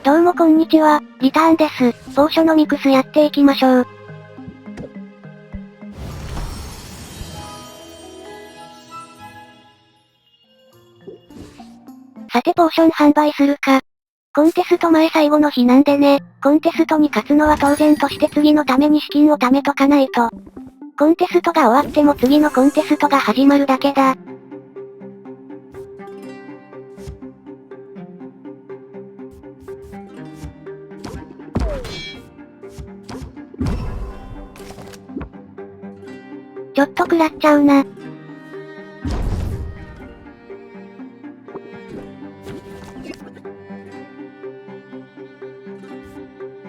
どうもこんにちは、リターンです。ポーショノミクスやっていきましょう。さてポーション販売するか。コンテスト前最後の日なんでね、コンテストに勝つのは当然として次のために資金を貯めとかないと。コンテストが終わっても次のコンテストが始まるだけだ。ちょっと食らっちゃうな。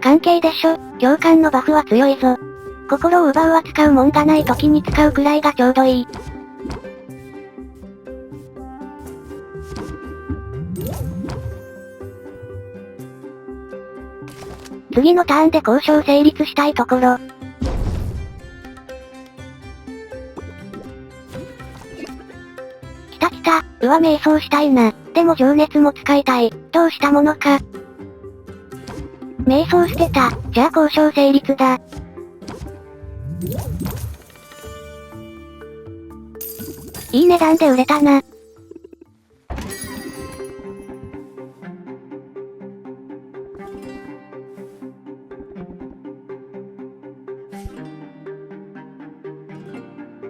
関係でしょ、共感のバフは強いぞ。心を奪うは使うもんがない時に使うくらいがちょうどいい。次のターンで交渉成立したいところ。来た来た、瞑想したいな。でも情熱も使いたい。どうしたものか。瞑想してた。じゃあ交渉成立だ。いい値段で売れたな。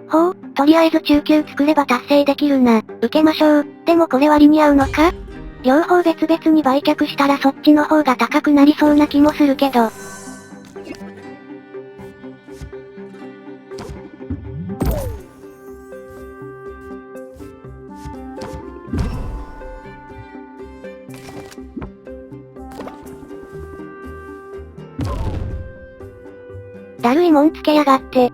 ほう、とりあえず中級作れば達成できるな。受けましょう。でもこれ割に合うのか？両方別々に売却したらそっちの方が高くなりそうな気もするけど。だるいもんつけやがって。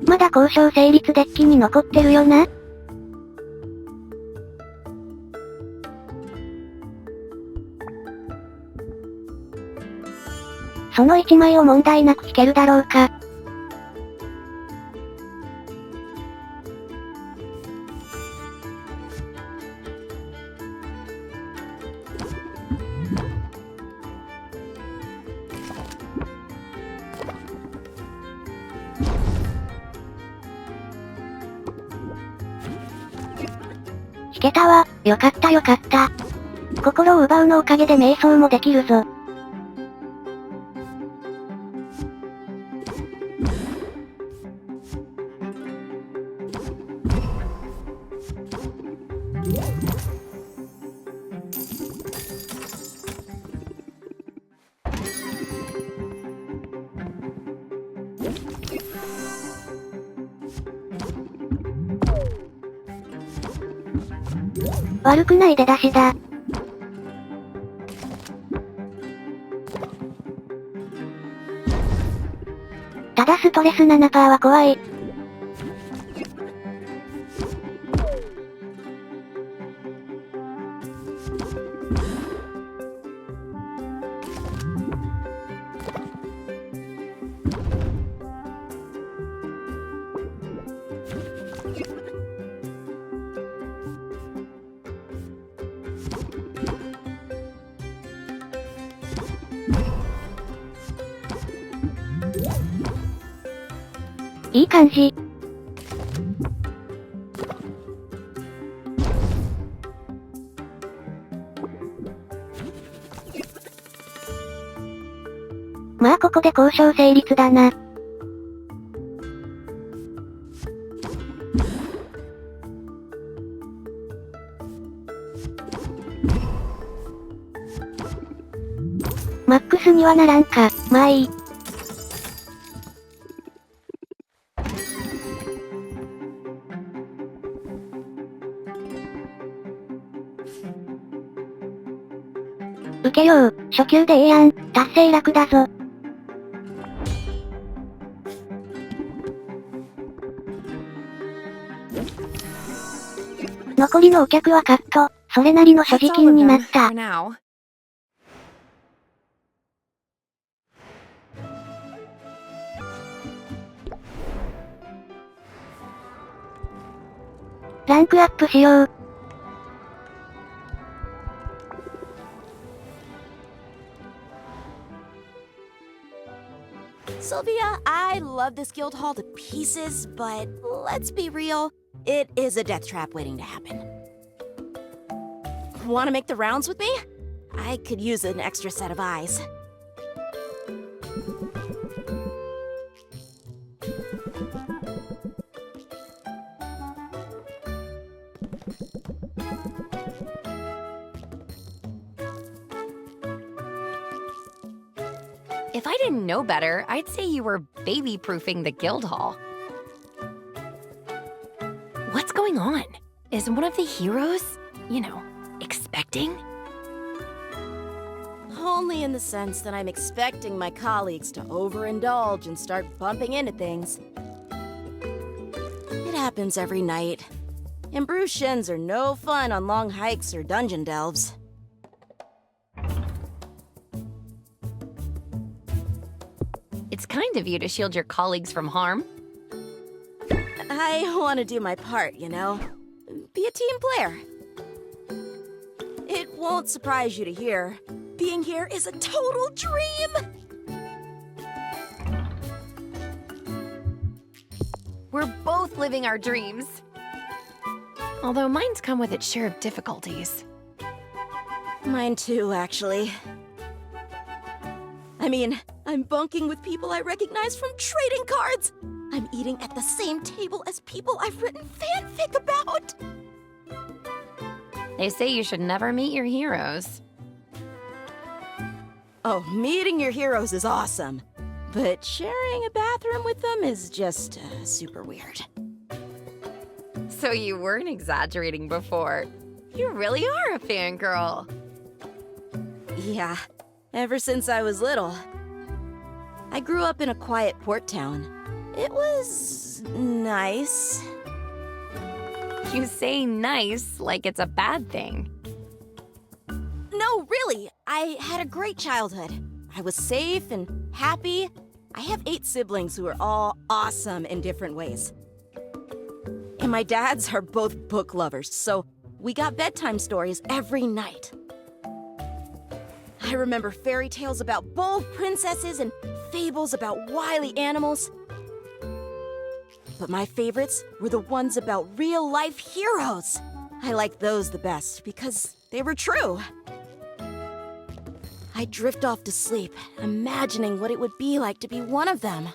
まだ交渉成立デッキに残ってるよな。その1枚を問題なく引けるだろうか。引けたわ。よかったよかった。心を奪うのおかげで瞑想もできるぞ。悪くない出だしだ。ただストレス 7% は怖い。いい感じ。まあここで交渉成立だな。マックスにはならんか、まあいい。受けよう、初級でええやん、達成楽だぞ。残りのお客はカット、それなりの所持金になった。ランクアップしよう。Sylvia, I love this guild hall to pieces, but let's be real, it is a death trap waiting to happen. Want to make the rounds with me? I could use an extra set of eyes. If I didn't know better, I'd say you were baby-proofing the guild hall. What's going on? Is one of the heroes, expecting? Only in the sense that I'm expecting my colleagues to overindulge and start bumping into things. It happens every night. And bruised shins are no fun on long hikes or dungeon delves. It's kind of you to shield your colleagues from harm. I want to do my part, Be a team player. It won't surprise you to hear, being here is a total dream! We're both living our dreams. Although mine's come with its share of difficulties. Mine too, actually. I'm bunking with people I recognize from trading cards! I'm eating at the same table as people I've written fanfic about! They say you should never meet your heroes. Oh, meeting your heroes is awesome. But sharing a bathroom with them is just super weird. So you weren't exaggerating before. You really are a fangirl. Yeah, ever since I was little. I grew up in a quiet port town. It was nice. You say nice like it's a bad thing. No, really. I had a great childhood. I was safe and happy. I have 8 siblings who are all awesome in different ways. And my dads are both book lovers, so we got bedtime stories every night. I remember fairy tales about bold princesses and fables about wily animals. But my favorites were the ones about real-life heroes. I liked those the best because they were true. I'd drift off to sleep, imagining what it would be like to be one of them.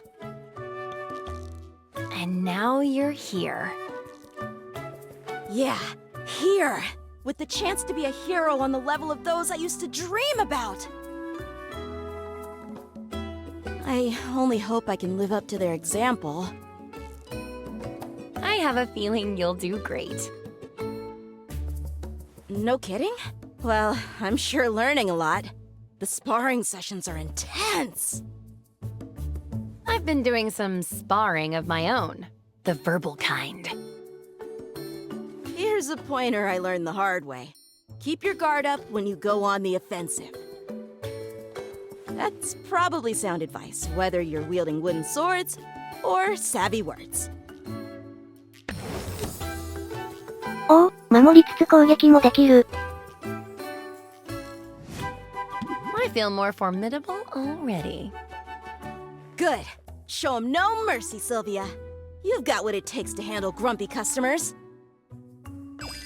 And now you're here. Yeah, here. With the chance to be a hero on the level of those I used to dream about. I only hope I can live up to their example. I have a feeling you'll do great. No kidding? Well, I'm sure learning a lot. The sparring sessions are intense. I've been doing some sparring of my own. The verbal kind. Here's a pointer I learned the hard way. Keep your guard up when you go on the offensive. That's probably sound advice, whether you're wielding wooden swords or savvy words. おお、守りつつ攻撃もできる。I feel more formidable already. Good. Show 'em no mercy, Sylvia. You've got what it takes to handle grumpy customers.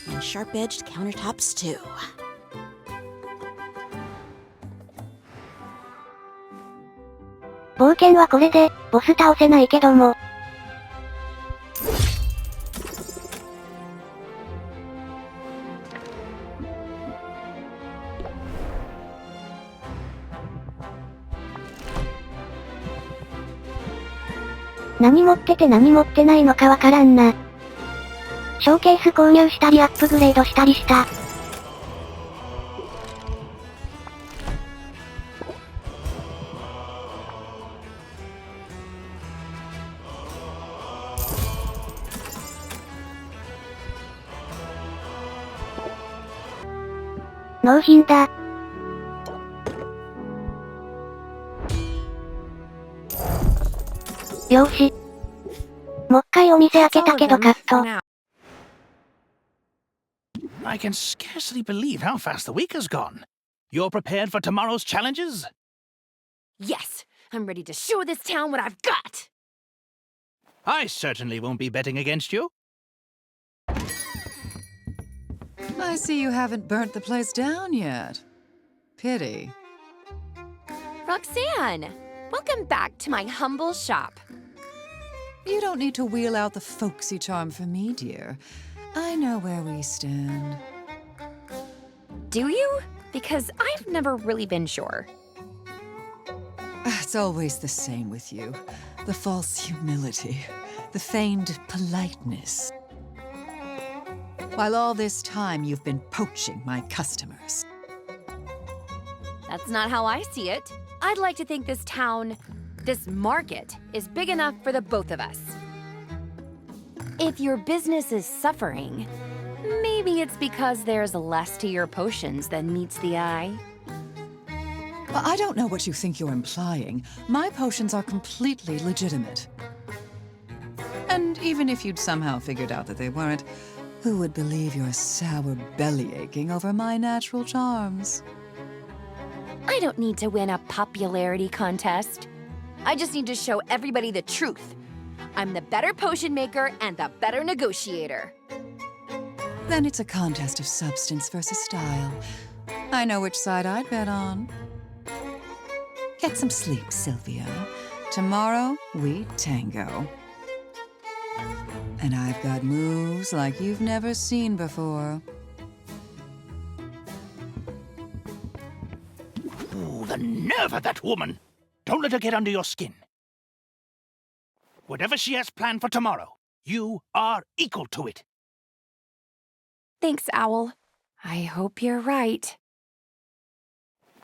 And sharp-edged countertops, too. 冒険はこれで、ボス倒せないけども。何持ってて何持ってないのかわからんな。ショーケース購入したりアップグレードしたりした。納品だ。よーし。もっかいお店開けたけどカット。I can scarcely believe how fast the week has gone. You're prepared for tomorrow's challenges? Yes, I'm ready to show this town what I've got. I certainly won't be betting against you. I see you haven't burnt the place down yet. Pity. Roxanne, welcome back to my humble shop. You don't need to wheel out the folksy charm for me, dear. I know where we stand. Do you? Because I've never really been sure. It's always the same with you. The false humility, the feigned politeness. While all this time you've been poaching my customers. That's not how I see it. I'd like to think this town, this market, is big enough for the both of us. If your business is suffering, maybe it's because there's less to your potions than meets the eye. Well, I don't know what you think you're implying. My potions are completely legitimate. And even if you'd somehow figured out that they weren't, who would believe your sour belly aching over my natural charms? I don't need to win a popularity contest. I just need to show everybody the truth. I'm the better potion maker and the better negotiator. Then it's a contest of substance versus style. I know which side I'd bet on. Get some sleep, Sylvia. Tomorrow, we tango. And I've got moves like you've never seen before. Ooh, the nerve of that woman! Don't let her get under your skin. Whatever she has planned for tomorrow, you are equal to it. Thanks, Owl. I hope you're right.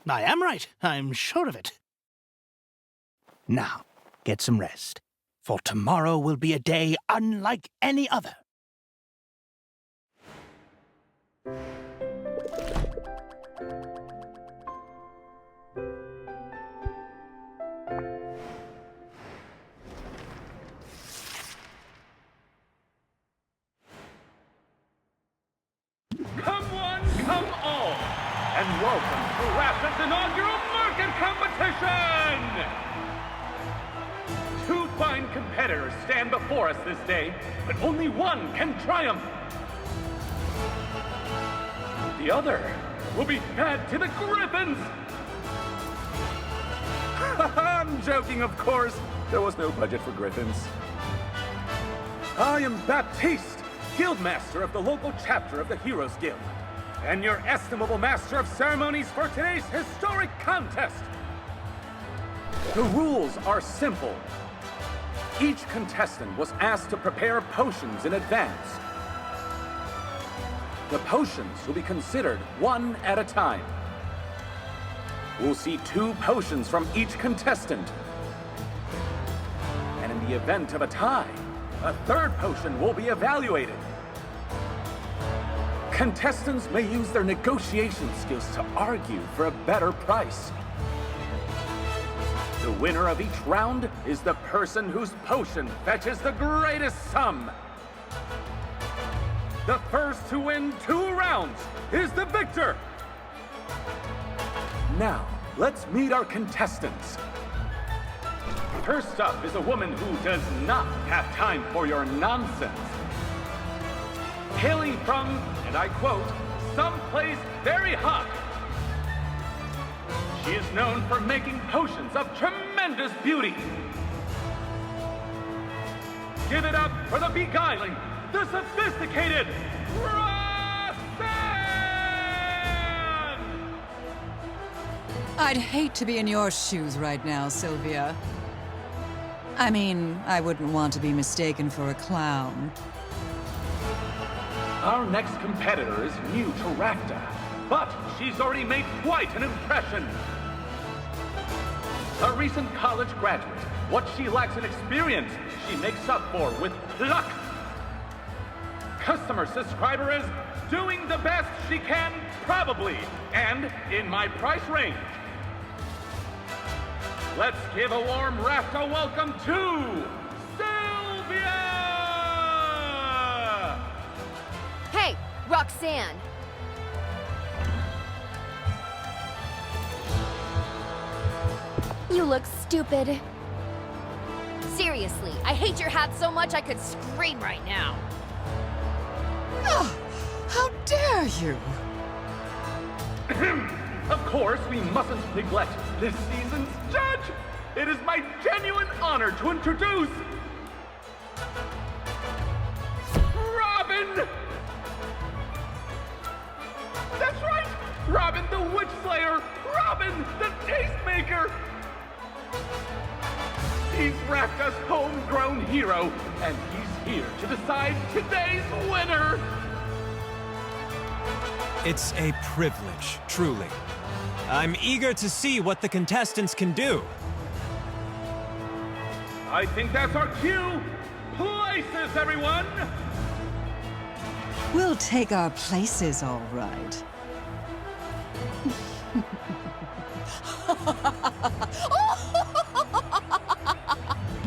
I am right, I'm sure of it. Now, get some rest, for tomorrow will be a day unlike any other. Come one, come all, and welcome to Raptor's inaugural market competition! Two fine competitors stand before us this day, but only one can triumph. The other will be fed to the griffins! I'm joking, of course. There was no budget for griffins. I am Baptiste, Guildmaster of the local chapter of the Heroes Guild, and your estimable master of ceremonies for today's historic contest. The rules are simple. Each contestant was asked to prepare potions in advance. The potions will be considered one at a time. We'll see 2 potions from each contestant. And in the event of a tie, a 3rd potion will be evaluated. Contestants may use their negotiation skills to argue for a better price. The winner of each round is the person whose potion fetches the greatest sum. The first to win 2 rounds is the victor. Now, let's meet our contestants. First up is a woman who does not have time for your nonsense. Hailing from, and I quote, someplace very hot. She is known for making potions of tremendous beauty. Give it up for the beguiling, the sophisticated Roxanne! I'd hate to be in your shoes right now, Sylvia. I mean, I wouldn't want to be mistaken for a clown. Our next competitor is new to Rafta, but she's already made quite an impression. A recent college graduate, what she lacks in experience, she makes up for with pluck. customer subscriber is doing the best she can, probably, and in my price range. Let's give a warm Rafta welcome to Sylvia! Hey, Roxanne! You look stupid. Seriously, I hate your hat so much I could scream right now. Oh, how dare you! Of course, we mustn't neglect this season's judge. It is my genuine honor to introduce Robin! That's right! Robin the Witch Slayer! Robin the Tastemaker! He's Rafta's homegrown hero, and he's here to decide today's winner! It's a privilege, truly. I'm eager to see what the contestants can do. I think that's our cue! Places, everyone! We'll take our places, all right.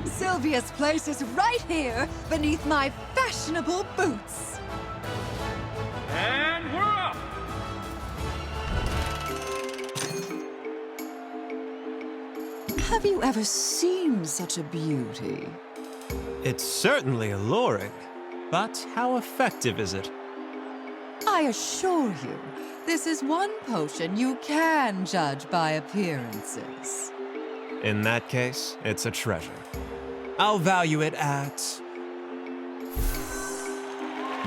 Sylvia's place is right here, beneath my fashionable boots. And we're up! Have you ever seen such a beauty? It's certainly alluring, but how effective is it? I assure you, this is one potion you can judge by appearances. In that case, it's a treasure. I'll value it at...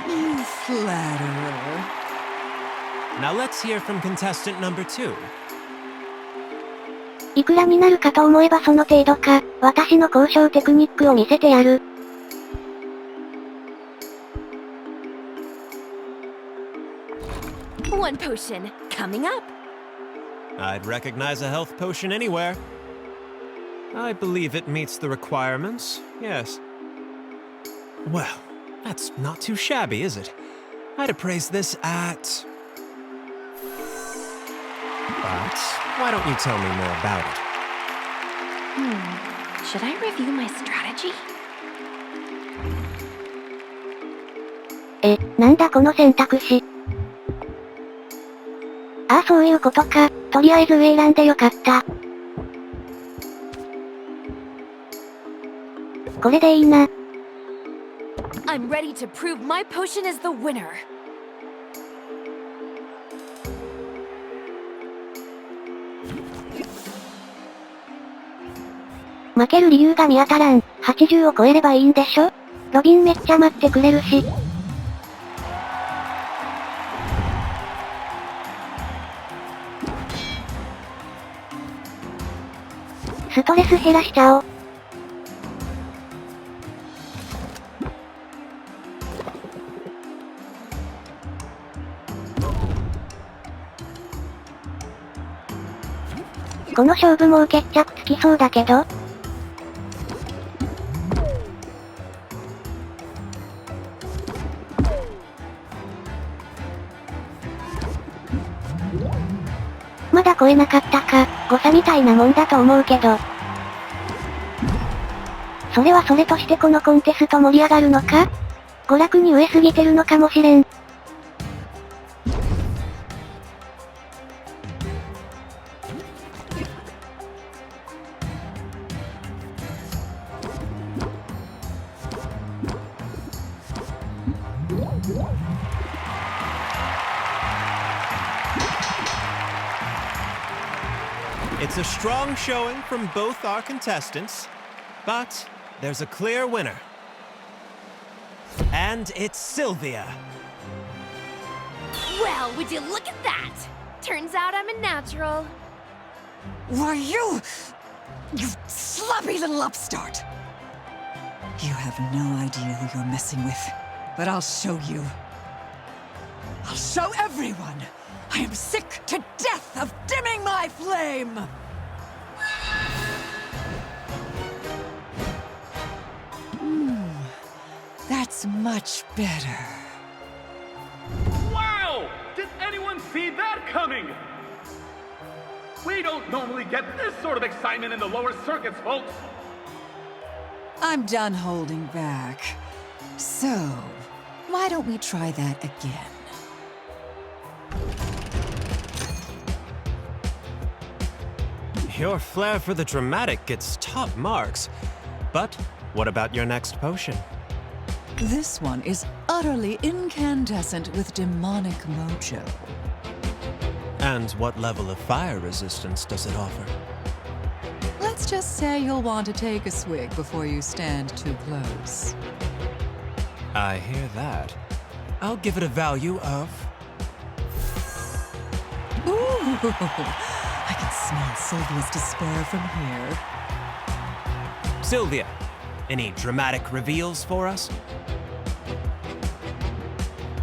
You flatterer. Now let's hear from contestant number 2. いくらになるかと思えばその程度か。私の交渉テクニックを見せてやる。One potion coming up. I'd recognize a health potion anywhere. I believe it meets the requirements, yes. Well, that's not too shabby, is it? I'd appraise this at... But why don't you tell me more about it? Should I review my strategy? なんだこの選択肢。ああそういうことか。とりあえず上選んでよかった。これでいいな。I'm ready to prove my potion is the winner. 負ける理由が見当たらん。80を超えればいいんでしょ？ロビンめっちゃ待ってくれるし。ストレス減らしちゃおう。この勝負もう決着つきそうだけど。まだ超えなかったか、誤差みたいなもんだと思うけど。それはそれとしてこのコンテスト盛り上がるのか？娯楽に飢えすぎてるのかもしれん。It's a strong showing from both our contestants, but there's a clear winner. And it's Sylvia. Well, would you look at that? Turns out I'm a natural. Why, you sloppy little upstart! You have no idea who you're messing with, but I'll show you. I'll show everyone! I am sick to death of dimming my flame! That's much better. We don't normally get this sort of excitement in the lower circuits, folks. I'm done holding back. So, why don't we try that again? Your flair for the dramatic gets top marks. But what about your next potion? This one is utterly incandescent with demonic mojo. And what level of fire resistance does it offer? Let's just say you'll want to take a swig before you stand too close. I hear that. I'll give it a value of... Ooh! I can smell Sylvia's despair from here. Sylvia, any dramatic reveals for us?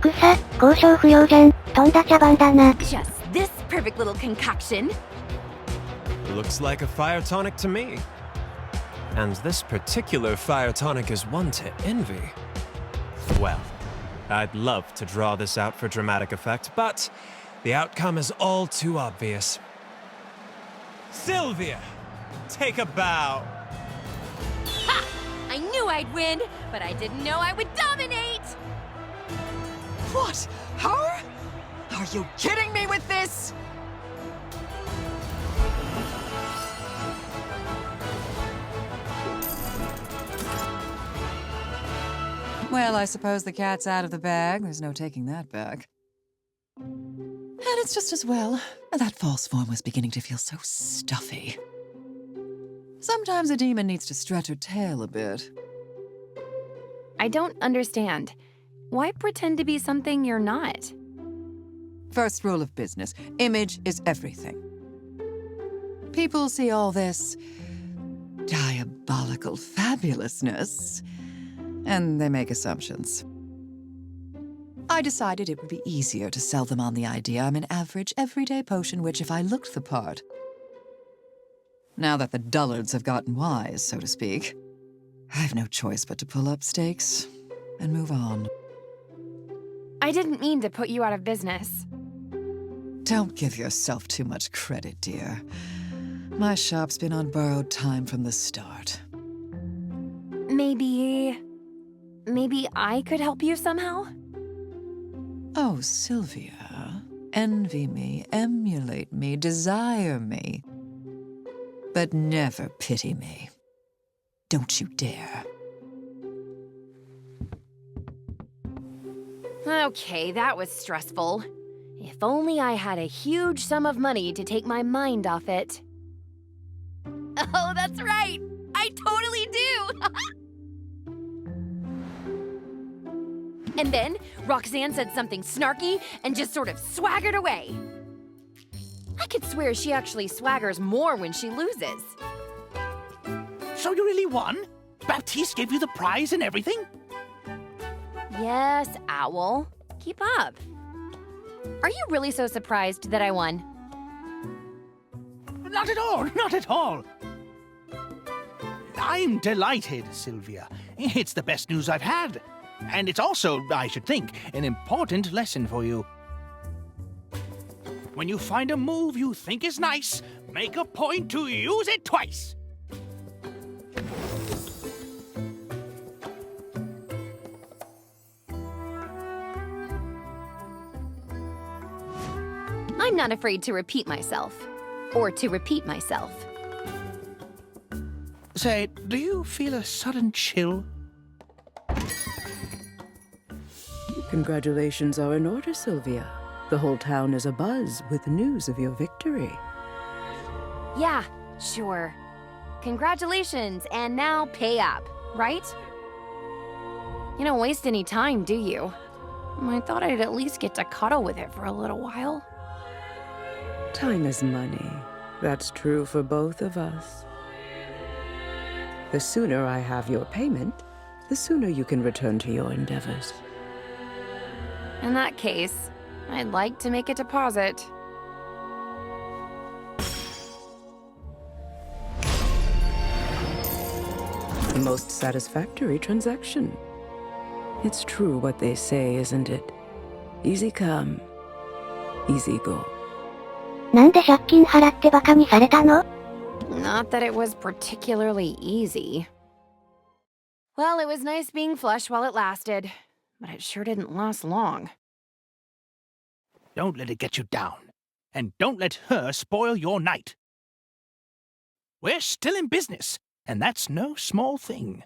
草、交渉不要じゃん。とんだ茶番だな。Just this perfect little concoction. Looks like a fire tonic to me. And this particular fire tonic is one to envy. Well, I'd love to draw this out for dramatic effect, but the outcome is all too obvious. Sylvia, take a bow. Ha! I knew I'd win, but I didn't know I would dominate! What? Her? Are you kidding me with this? Well, I suppose the cat's out of the bag. There's no taking that back. And it's just as well. That false form was beginning to feel so stuffy. Sometimes a demon needs to stretch her tail a bit. I don't understand. Why pretend to be something you're not? First rule of business, image is everything. People see all this diabolical fabulousness, and they make assumptions. I decided it would be easier to sell them on the idea I'm an average, everyday potion witch if I looked the part. Now that the dullards have gotten wise, so to speak, I've no choice but to pull up stakes and move on. I didn't mean to put you out of business. Don't give yourself too much credit, dear. My shop's been on borrowed time from the start. Maybe I could help you somehow? Oh, Sylvia. Envy me, emulate me, desire me. But never pity me. Don't you dare. Okay, that was stressful. If only I had a huge sum of money to take my mind off it. Oh, that's right! I totally do! And then, Roxanne said something snarky and just sort of swaggered away. I could swear she actually swaggers more when she loses. So you really won? Baptiste gave you the prize and everything? Yes, Owl. Keep up. Are you really so surprised that I won? Not at all, not at all. I'm delighted, Sylvia. It's the best news I've had. And it's also, I should think, an important lesson for you. When you find a move you think is nice, make a point to use it twice. I'm not afraid to repeat myself. Or to repeat myself. Say, do you feel a sudden chill? Congratulations are in order, Sylvia. The whole town is abuzz with news of your victory. Yeah, sure. Congratulations, and now pay up, right? You don't waste any time, do you? I thought I'd at least get to cuddle with it for a little while. Time is money. That's true for both of us. The sooner I have your payment, the sooner you can return to your endeavors. In that case, I'd like to make a deposit. The most satisfactory transaction. It's true what they say, isn't it? Easy come, easy go. なんで借金払ってバカにされたの？ Not that it was particularly easy. Well, it was nice being flush while it lasted, but it sure didn't last long. Don't let it get you down. And don't let her spoil your night. We're still in business, and that's no small thing.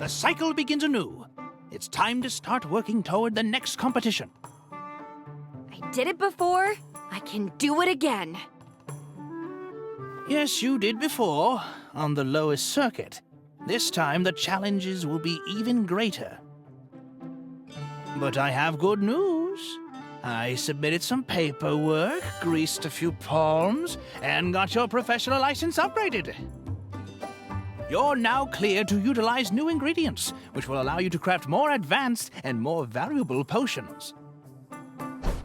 The cycle begins anew. It's time to start working toward the next competition. I did it before. I can do it again. Yes, you did before, on the lowest circuit. This time the challenges will be even greater. But I have good news. I submitted some paperwork, greased a few palms, and got your professional license upgraded. You're now cleared to utilize new ingredients, which will allow you to craft more advanced and more valuable potions.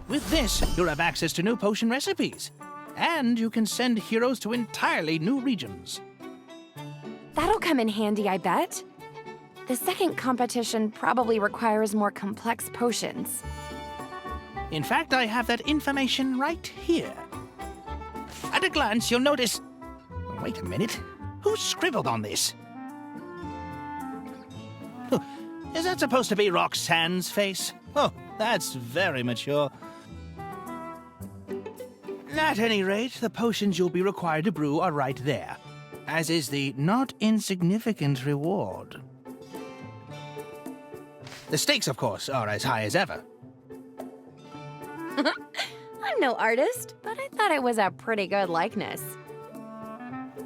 With this, you'll have access to new potion recipes, and you can send heroes to entirely new regions. That'll come in handy, I bet. The second competition probably requires more complex potions. In fact, I have that information right here. At a glance, you'll notice... Wait a minute. Who scribbled on this? Huh, is that supposed to be Roxanne's face? Oh, that's very mature. At any rate, the potions you'll be required to brew are right there, as is the not insignificant reward. The stakes, of course, are as high as ever. I'm no artist, but I thought it was a pretty good likeness.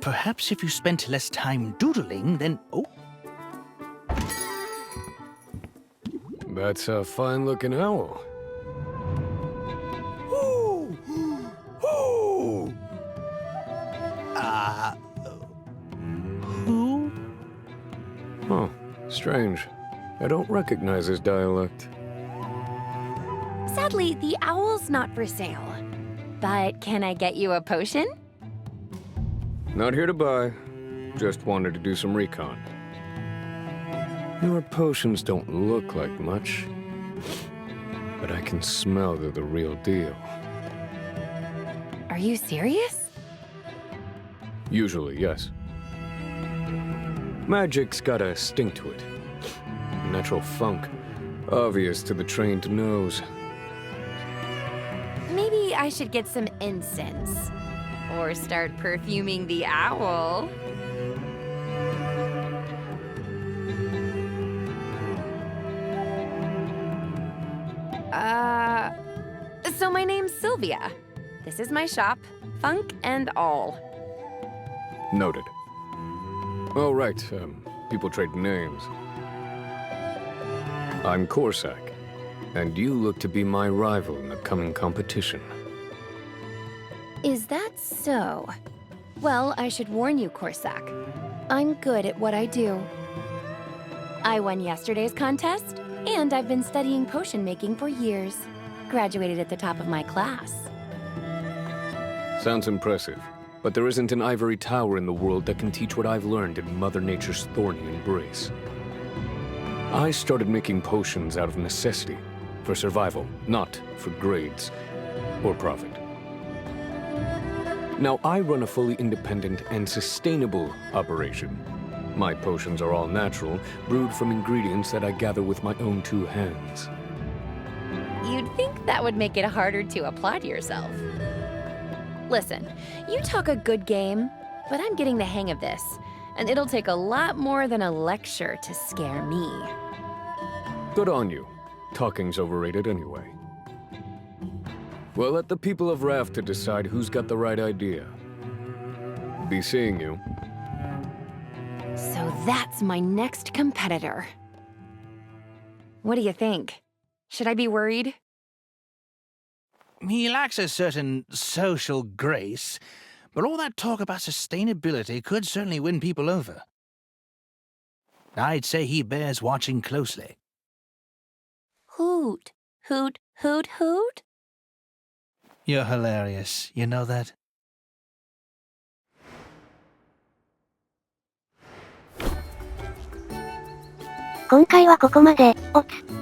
Perhaps if you spent less time doodling, then... Oh, That's a fine-looking owl. Ooh! Ooh! Who? Huh. Strange. I don't recognize his dialect. Sadly, the owl's not for sale. But can I get you a potion? Not here to buy. Just wanted to do some recon. Your potions don't look like much, but I can smell they're the real deal. Are you serious? Usually, yes. Magic's got a stink to it. Natural funk. Obvious to the trained nose. Maybe I should get some incense. Or start perfuming the owl. So my name's Sylvia. This is my shop, Funk and All. Noted. Oh, right. People trade names. I'm Corsac, and you look to be my rival in the coming competition. Is that so? Well, I should warn you, Corsac. I'm good at what I do. I won yesterday's contest, and I've been studying potion making for years. Graduated at the top of my class. Sounds impressive, but there isn't an ivory tower in the world that can teach what I've learned in Mother Nature's thorny embrace. I started making potions out of necessity, for survival, not for grades or profit. Now, I run a fully independent and sustainable operation. My potions are all natural, brewed from ingredients that I gather with my own two hands. You'd think that would make it harder to applaud yourself. Listen, you talk a good game, but I'm getting the hang of this, and it'll take a lot more than a lecture to scare me. Good on you. Talking's overrated anyway. Well, let the people of Rafta decide who's got the right idea. Be seeing you. So that's my next competitor. What do you think? Should I be worried? He lacks a certain social grace, but all that talk about sustainability could certainly win people over. I'd say he bears watching closely. Hoot, hoot, hoot, hoot? You're hilarious, you know that? 今回はここまで。おつ。